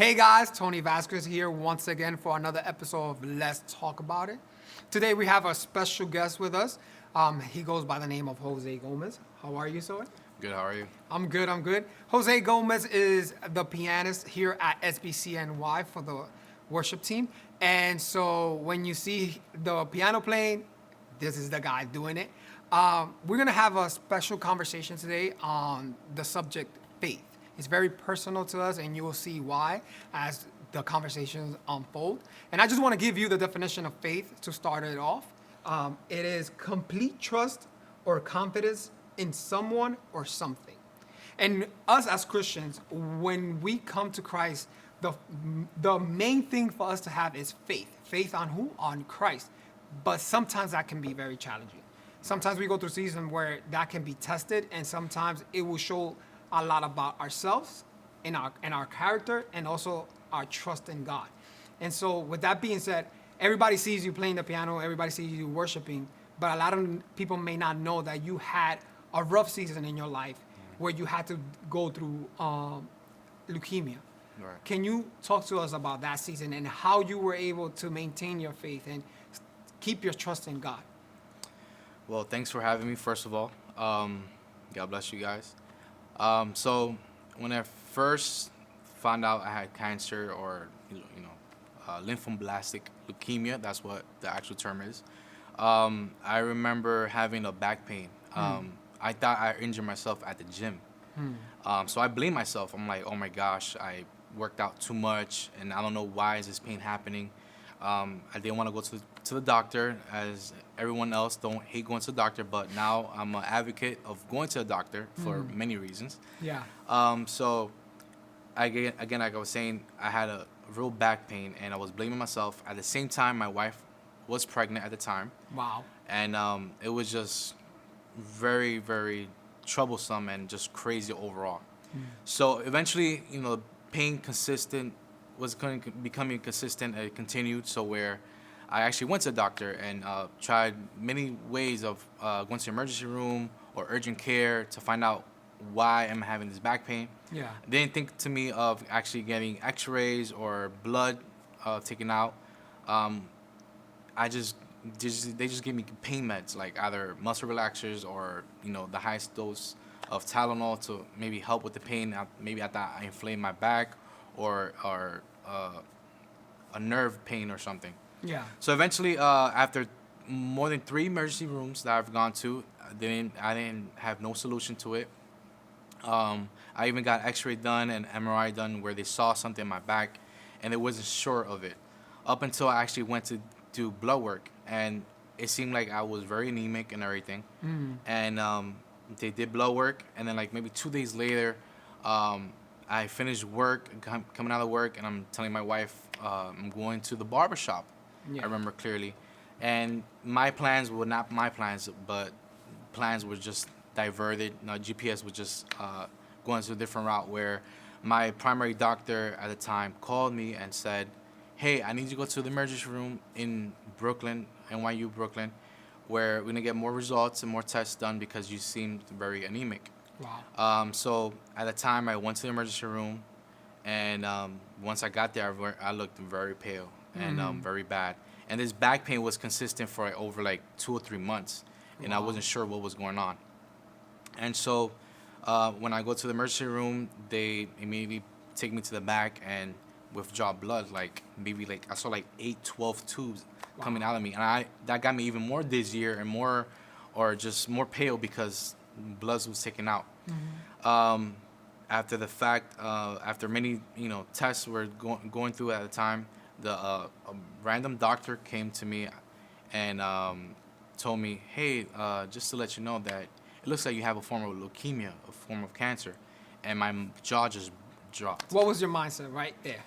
Hey guys, Tony Vasquez here once again for another episode of Let's Talk About It. Today we have a special guest with us. He goes by the name of Jose Gomez. How are you, sir? Good, how are you? I'm good. Jose Gomez is the pianist here at SBCNY for the worship team. And so when you see the piano playing, this is the guy doing it. We're going to have a special conversation today on the subject faith. It's very personal to us, and you will see why as the conversations unfold. And I just want to give you the definition of faith to start it off. It is complete trust or confidence in someone or something. And us as Christians, when we come to Christ, the main thing for us to have is faith. Faith on who? On Christ. But sometimes that can be very challenging. Sometimes we go through seasons where that can be tested, and sometimes it will show a lot about ourselves and our character, and also our trust in God. And so with that being said, everybody sees you playing the piano, everybody sees you worshiping, but a lot of people may not know that you had a rough season in your life where you had to go through leukemia. Right. Can you talk to us about that season and how you were able to maintain your faith and keep your trust in God? Well, thanks for having me, first of all. God bless you guys. So when I first found out I had cancer, or lymphoblastic leukemia, that's what the actual term is. I remember having a back pain. I thought I injured myself at the gym. So I blamed myself. I'm like, oh my gosh, I worked out too much, and I don't know why is this pain happening. I didn't want to go to the doctor, as everyone else don't hate going to the doctor, but now I'm an advocate of going to the doctor for many reasons. Yeah. So again, like I was saying, I had a real back pain, and I was blaming myself. At the same time, my wife was pregnant at the time. Wow. And it was just very, very troublesome and just crazy overall. So eventually, pain was becoming consistent. It continued, so where I actually went to the doctor and tried many ways of going to the emergency room or urgent care to find out why I'm having this back pain. Yeah. They didn't think to me of actually getting x-rays or blood taken out. They just gave me pain meds, like either muscle relaxers or the highest dose of Tylenol to maybe help with the pain. Maybe I thought I inflamed my back or a nerve pain or something. Yeah. So eventually, after more than 3 emergency rooms that I've gone to, I didn't have no solution to it. I even got X-ray done and MRI done where they saw something in my back, and they wasn't sure of it. Up until I actually went to do blood work, and it seemed like I was very anemic and everything. And they did blood work, and then like maybe 2 days later, I finished work, coming out of work, and I'm telling my wife I'm going to the barbershop. Yeah. I remember clearly. And my plans were not my plans, but plans were just diverted. GPS was just going to a different route, where my primary doctor at the time called me and said, hey, I need you to go to the emergency room in Brooklyn, NYU Brooklyn, where we're going to get more results and more tests done because you seemed very anemic. Wow. So at the time, I went to the emergency room, and once I got there, I looked very pale and very bad. And this back pain was consistent for over like 2 or 3 months, and I wasn't sure what was going on. And so when I go to the emergency room, they immediately take me to the back and withdraw blood, like maybe like I saw like 8, 12 tubes coming out of me, and that got me even more dizzier and more pale because blood was taken out. After the fact, after many tests were going through at the time, a random doctor came to me and told me, hey, just to let you know that it looks like you have a form of leukemia, a form of cancer. And my jaw just dropped. What was your mindset right there?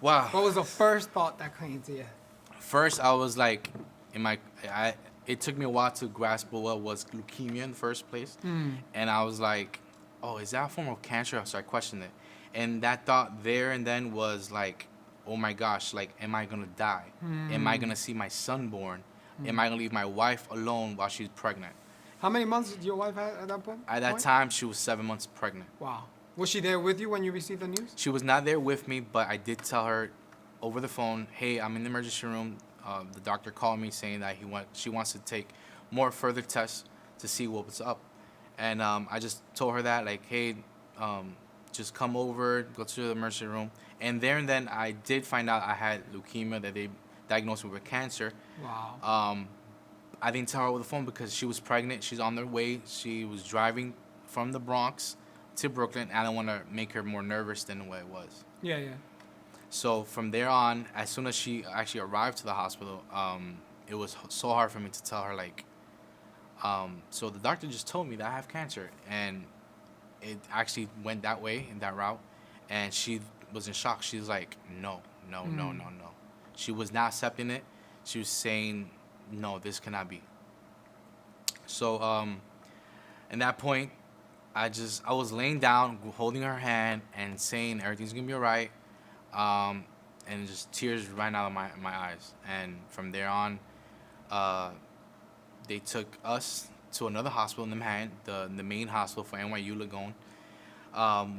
Wow. What was the first thought that came to you? First, I was like, it took me a while to grasp what was leukemia in the first place. And I was like, oh, is that a form of cancer? So I questioned it. And that thought there and then was like, oh my gosh, like, am I going to die? Am I going to see my son born? Am I going to leave my wife alone while she's pregnant? How many months did your wife have at that point? At that time, she was 7 months pregnant. Wow. Was she there with you when you received the news? She was not there with me, but I did tell her over the phone, "Hey, I'm in the emergency room. The doctor called me saying that she wants to take more further tests to see what was up." And I just told her that, like, "Hey, just come over, go to the emergency room." And there and then I did find out I had leukemia, that they diagnosed me with cancer. Wow. I didn't tell her over the phone because she was pregnant. She's on their way. She was driving from the Bronx to Brooklyn. I don't want to make her more nervous than what it was. Yeah, yeah. So from there on, as soon as she actually arrived to the hospital, it was so hard for me to tell her, like, so the doctor just told me that I have cancer, and it actually went that way, in that route, and she was in shock. She was like, no, no, no, no, no. She was not accepting it. She was saying, no, this cannot be. So at that point, I was laying down, holding her hand, and saying everything's gonna be alright. And just tears ran out of my eyes. And from there on, they took us to another hospital in Manhattan, the main hospital for NYU Lagone,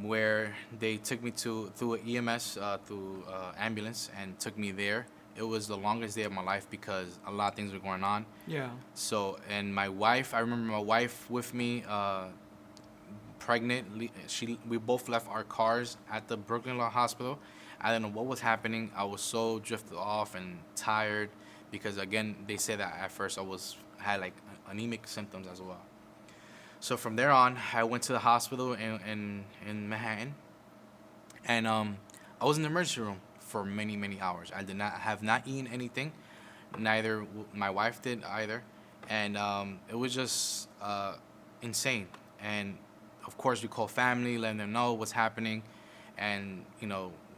where they took me through an EMS, through ambulance, and took me there. It was the longest day of my life because a lot of things were going on. Yeah. So, and my wife, I remember my wife with me, pregnant. We both left our cars at the Brooklyn Law Hospital. I didn't know what was happening. I was so drifted off and tired because, again, they said that at first had like anemic symptoms as well. So from there on, I went to the hospital in Manhattan, and I was in the emergency room for many, many hours. I have not eaten anything. Neither my wife did either, and it was just insane. And of course, we called family, letting them know what's happening, and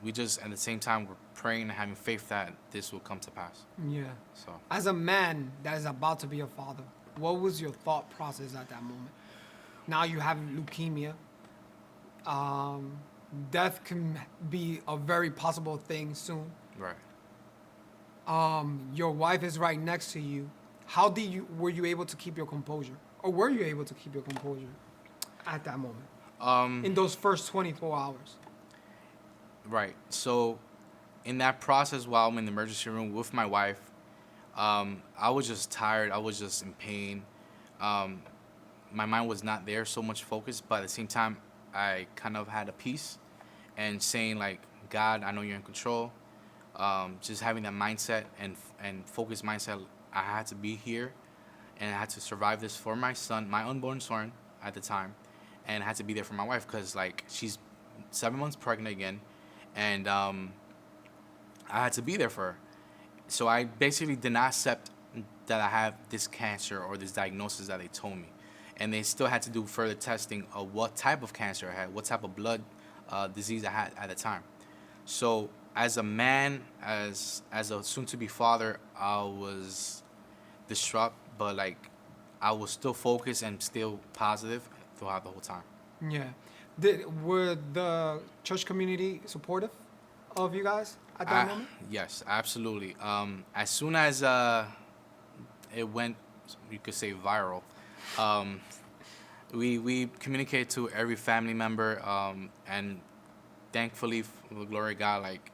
we just at the same time were praying and having faith that this will come to pass. Yeah. So As a man that is about to be a father, what was your thought process at that moment? Now you have leukemia. Death can be a very possible thing soon. right. Your wife is right next to you. Were you able to keep your composure? Or were you able to keep your composure at that moment? In those first 24 hours? Right. So, in that process, while I'm in the emergency room with my wife, I was just tired. I was just in pain. My mind was not there, so much focused, but at the same time, I kind of had a peace and saying, like, God, I know you're in control. Just having that mindset and focused mindset. I had to be here, and I had to survive this for my son, my unborn son at the time, and I had to be there for my wife because, like, she's 7 months pregnant again. And I had to be there for her. So I basically did not accept that I have this cancer or this diagnosis that they told me. And they still had to do further testing of what type of cancer I had, what type of blood disease I had at the time. So as a man, as a soon-to-be father, I was distraught, but, like, I was still focused and still positive throughout the whole time. Yeah. Were the church community supportive of you guys at that moment? Yes, absolutely. As soon as it went, you could say, viral, we communicated to every family member, and thankfully, for the glory of God, like,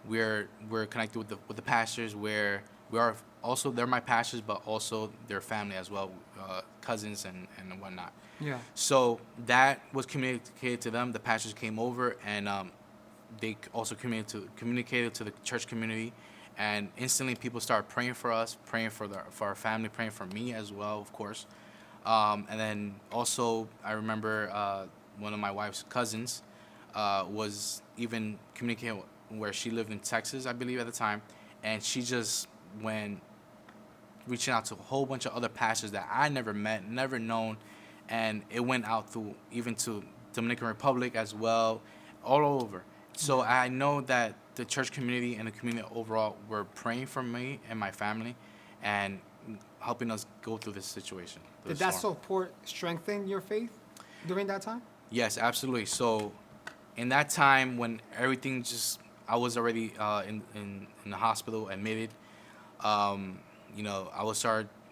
we're connected with the pastors, where we are also, they're my pastors, but also their family as well, cousins and whatnot. Yeah. So that was communicated to them. The pastors came over, and they also communicated to the church community, and instantly people started praying for us, praying for our family, praying for me as well, of course. And then also I remember one of my wife's cousins was even communicating where she lived in Texas, I believe, at the time, and she just went reaching out to a whole bunch of other pastors that I never met, never known. And it went out even to Dominican Republic as well, all over. So I know that the church community and the community overall were praying for me and my family and helping us go through this situation. Did that support strengthen your faith during that time? Yes, absolutely. So in that time when everything I was already in the hospital, admitted,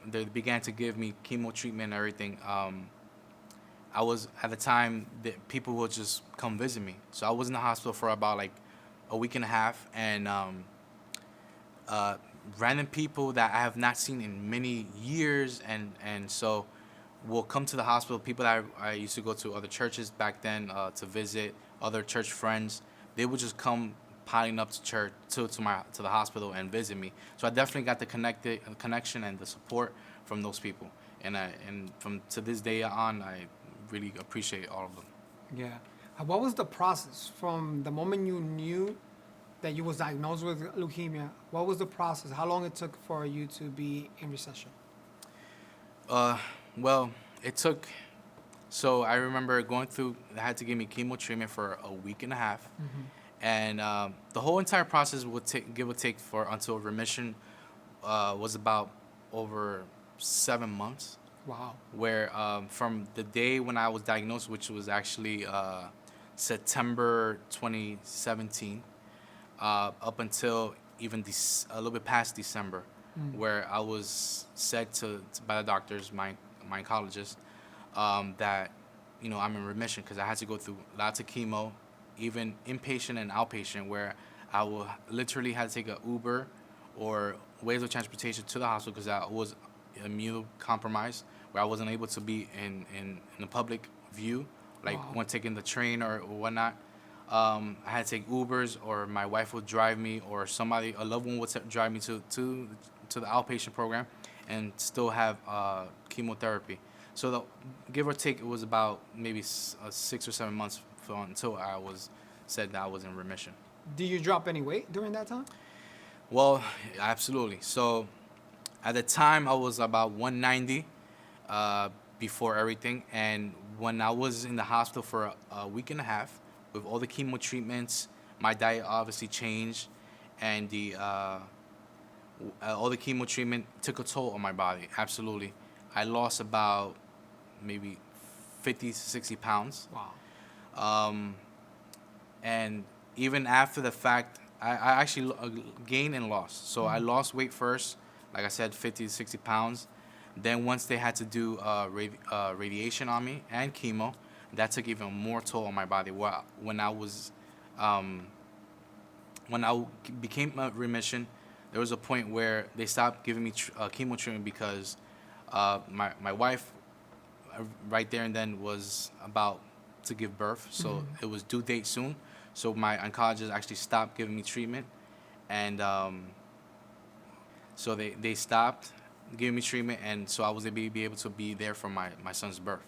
they began to give me chemo treatment and everything. I was at the time that people would just come visit me. So I was in the hospital for about like a week and a half, and random people that I have not seen in many years, and so will come to the hospital. People that I used to go to other churches back then to visit, other church friends. They would just come piling up to church to the hospital and visit me. So I definitely got the connection and the support from those people. And from to this day on, I really appreciate all of them. Yeah. What was the process from the moment you knew that you was diagnosed with leukemia? What was the process? How long it took for you to be in recession? Well, it took. So I remember going through. They had to give me chemo treatment for a week and a half, and the whole entire process would take, give or take, for until remission was about over 7 months. Wow. Where from the day when I was diagnosed, which was actually September 2017, up until even a little bit past December, where I was said by the doctors, my oncologist, that I'm in remission, because I had to go through lots of chemo, even inpatient and outpatient, where I will literally had to take an Uber or ways of transportation to the hospital because I was immunocompromised, where I wasn't able to be in the public view, like Wow. when taking the train or whatnot. I had to take Ubers, or my wife would drive me, or a loved one would drive me to the outpatient program, and still have chemotherapy. So give or take, it was about maybe 6 or 7 months until I was said that I was in remission. Did you drop any weight during that time? Well, absolutely. So at the time, I was about 190 before everything. And when I was in the hospital for a week and a half, with all the chemo treatments, my diet obviously changed. And all the chemo treatment took a toll on my body. Absolutely. I lost about maybe 50 to 60 pounds. Wow. And even after the fact, I actually gained and lost. So I lost weight first, like I said, 50 to 60 pounds. Then once they had to do radiation on me and chemo, that took even more toll on my body. When I became remission, there was a point where they stopped giving me chemo treatment because my wife right there and then was about to give birth, so it was due date soon. So my oncologist actually stopped giving me treatment, and so they stopped giving me treatment, and so I was able to be there for my son's birth,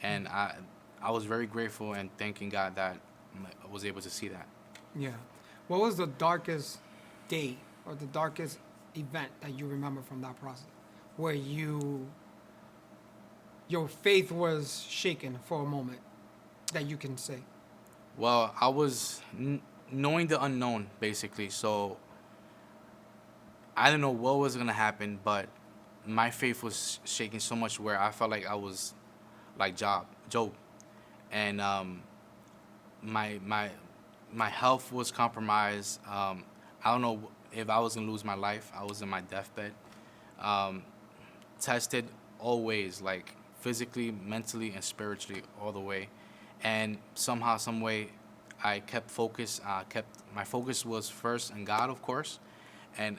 and I was very grateful and thanking God that I was able to see that. Yeah. What was the darkest day or the darkest event that you remember from that process, where your faith was shaken for a moment, that you can say? Well, I was knowing the unknown, basically. So I didn't know what was gonna happen, but my faith was shaking so much where I felt like I was like Job, and my health was compromised. I don't know if I was gonna lose my life. I was in my deathbed. Tested always, like physically, mentally, and spiritually, all the way. And somehow, some way, I kept focus. My focus was first in God, of course, and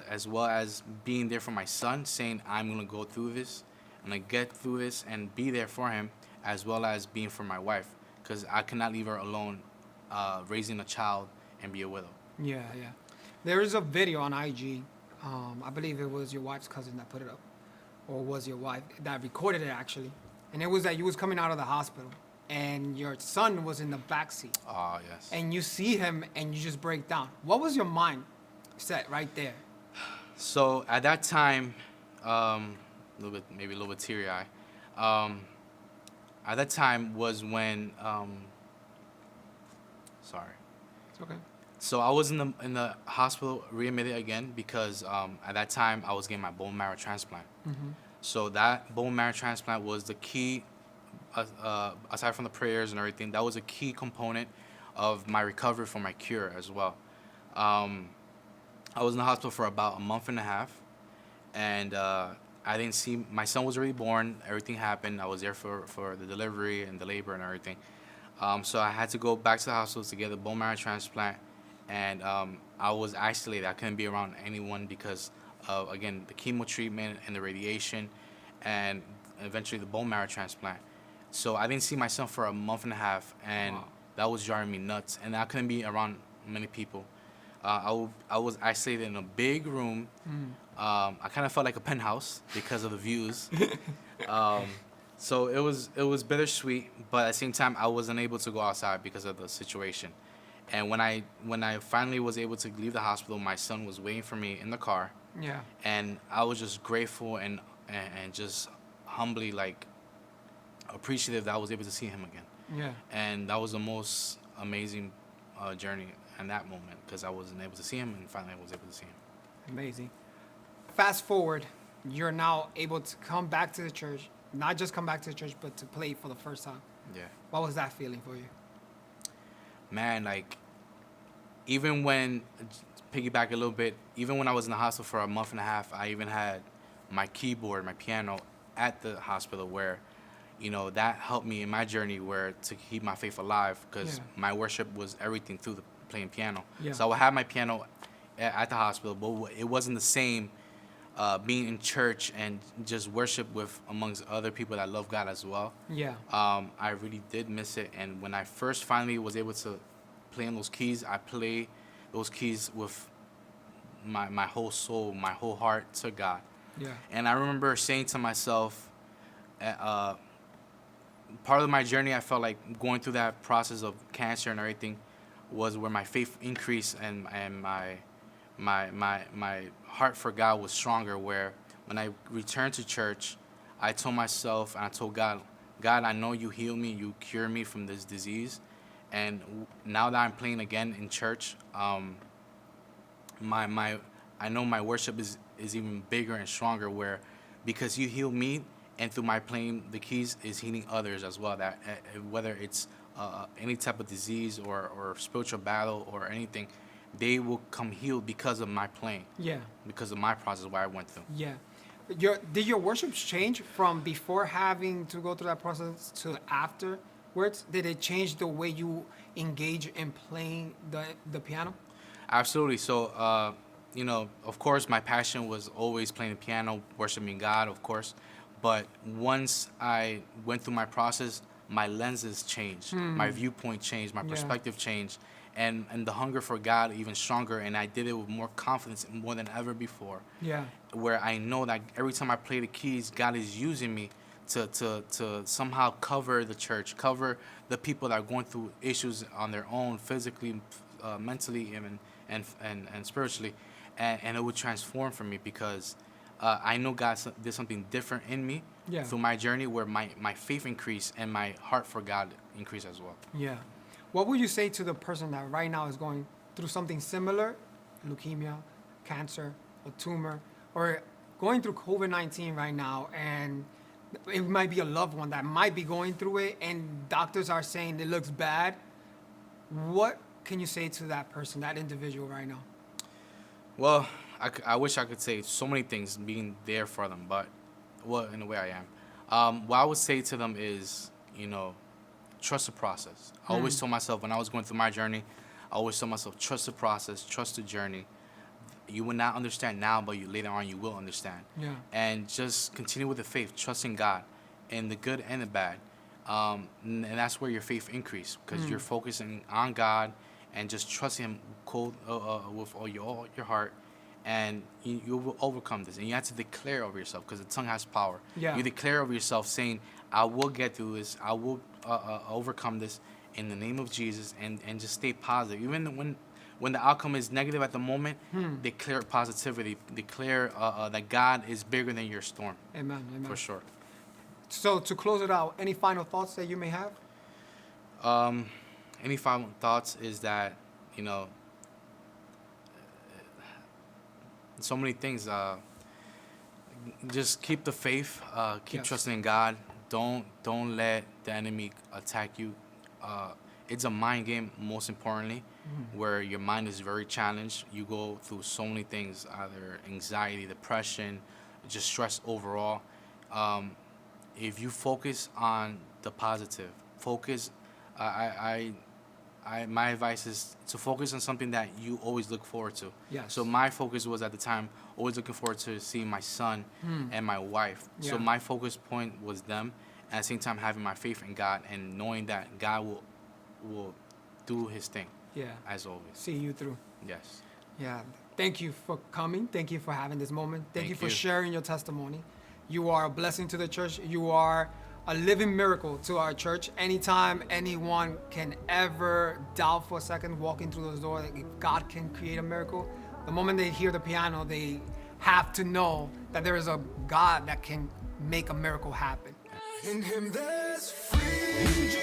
as well as being there for my son, saying I'm gonna go through this, I'm gonna get through this, and be there for him, as well as being for my wife, because I cannot leave her alone, raising a child and be a widow. Yeah, yeah. There is a video on IG. I believe it was your wife's cousin that put it up, or was your wife that recorded it actually, and it was that you was coming out of the hospital, and your son was in the back seat. Oh, yes. And you see him, and you just break down. What was your mind set right there? So at that time, maybe a little bit teary eye. At that time was when, sorry. It's okay. So I was in the hospital, readmitted again, because at that time I was getting my bone marrow transplant. So that bone marrow transplant was the key, aside from the prayers and everything, that was a key component of my recovery from my cure as well. I was in the hospital for about a month and a half, and I didn't see my son was already born. Everything happened. I was there for the delivery and the labor and everything. So I had to go back to the hospital to get a bone marrow transplant, and I was isolated. I couldn't be around anyone because of, again, the chemo treatment and the radiation, and eventually the bone marrow transplant. So I didn't see my son for a month and a half, and Wow. that was driving me nuts. And I couldn't be around many people. I was isolated in a big room. I kind of felt like a penthouse because of the views. Um, so it was bittersweet, but at the same time, I wasn't able to go outside because of the situation. And when I finally was able to leave the hospital, my son was waiting for me in the car, Yeah. and I was just grateful and just humbly like appreciative that I was able to see him again. Yeah. And that was the most amazing journey in that moment because I wasn't able to see him, and finally I was able to see him. Amazing. Fast forward, you're now able to come back to the church, not just come back to the church, but to play for the first time. Yeah. What was that feeling for you? Man, like, even when, piggyback a little bit, even when I was in the hospital for a month and a half, I even had my keyboard, my piano at the hospital where, that helped me in my journey where to keep my faith alive because Yeah. my worship was everything through the playing piano. Yeah. So I would have my piano at the hospital, but it wasn't the same being in church and just worship with amongst other people that love God as well. Yeah. I really did miss it. And when I first finally was able to play on those keys, I play those keys with my whole soul, my whole heart to God. Yeah. And I remember saying to myself, part of my journey, I felt like going through that process of cancer and everything was where my faith increased and my heart for God was stronger. Where when I returned to church, I told myself and I told God, I know you heal me, you cure me from this disease, and now that I'm playing again in church, I know my worship is even bigger and stronger. Where because you heal me, and through my playing the keys is healing others as well. That whether it's any type of disease or spiritual battle or anything, they will come healed because of my playing, Yeah. because of my process what I went through. Yeah. Did your worship change from before having to go through that process to afterwards? Did it change the way you engage in playing the piano? Absolutely. So, of course, my passion was always playing the piano, worshiping God, of course. But once I went through my process, my lenses changed, my viewpoint changed, my Yeah. perspective changed, and the hunger for God even stronger. And I did it with more confidence more than ever before. Yeah. Where I know that every time I play the keys, God is using me to somehow cover the church, cover the people that are going through issues on their own, physically, mentally, and spiritually, and it would transform for me because I know God did something different in me Yeah. through my journey where my faith increased and my heart for God increased as well. Yeah. What would you say to the person that right now is going through something similar, leukemia, cancer, a tumor, or going through COVID-19 right now, and it might be a loved one that might be going through it, and doctors are saying it looks bad? What can you say to that person, that individual right now? Well, I wish I could say so many things being there for them, but well, in a way I am. What I would say to them is, trust the process. I always told myself when I was going through my journey, I always told myself, trust the process, trust the journey. You will not understand now, but later on you will understand. Yeah. And just continue with the faith, trusting God in the good and the bad. And that's where your faith increases because you're focusing on God and just trusting Him with all your heart. And you will overcome this. And you have to declare over yourself because the tongue has power. Yeah. You declare over yourself saying, I will get through this. I will overcome this in the name of Jesus, and just stay positive. Even when the outcome is negative at the moment, declare positivity. Declare that God is bigger than your storm. Amen. Amen. For sure. So to close it out, any final thoughts that you may have? Any final thoughts is that, so many things. Just keep the faith. Keep Yes. trusting in God. Don't let the enemy attack you. It's a mind game, most importantly, where your mind is very challenged. You go through so many things, either anxiety, depression, just stress overall. If you focus on the positive, focus. My advice is to focus on something that you always look forward to. Yes. So my focus was at the time always looking forward to seeing my son and my wife. Yeah. So my focus point was them, and at the same time having my faith in God and knowing that God will do His thing. Yeah. As always. See you through. Yes. Yeah. Thank you for coming. Thank you for having this moment. Thank you for you. sharing your testimony. You are a blessing to the church. You are a living miracle to our church. Anytime anyone can ever doubt for a second walking through those doors, if God can create a miracle, the moment they hear the piano, they have to know that there is a God that can make a miracle happen. In Him there's freedom.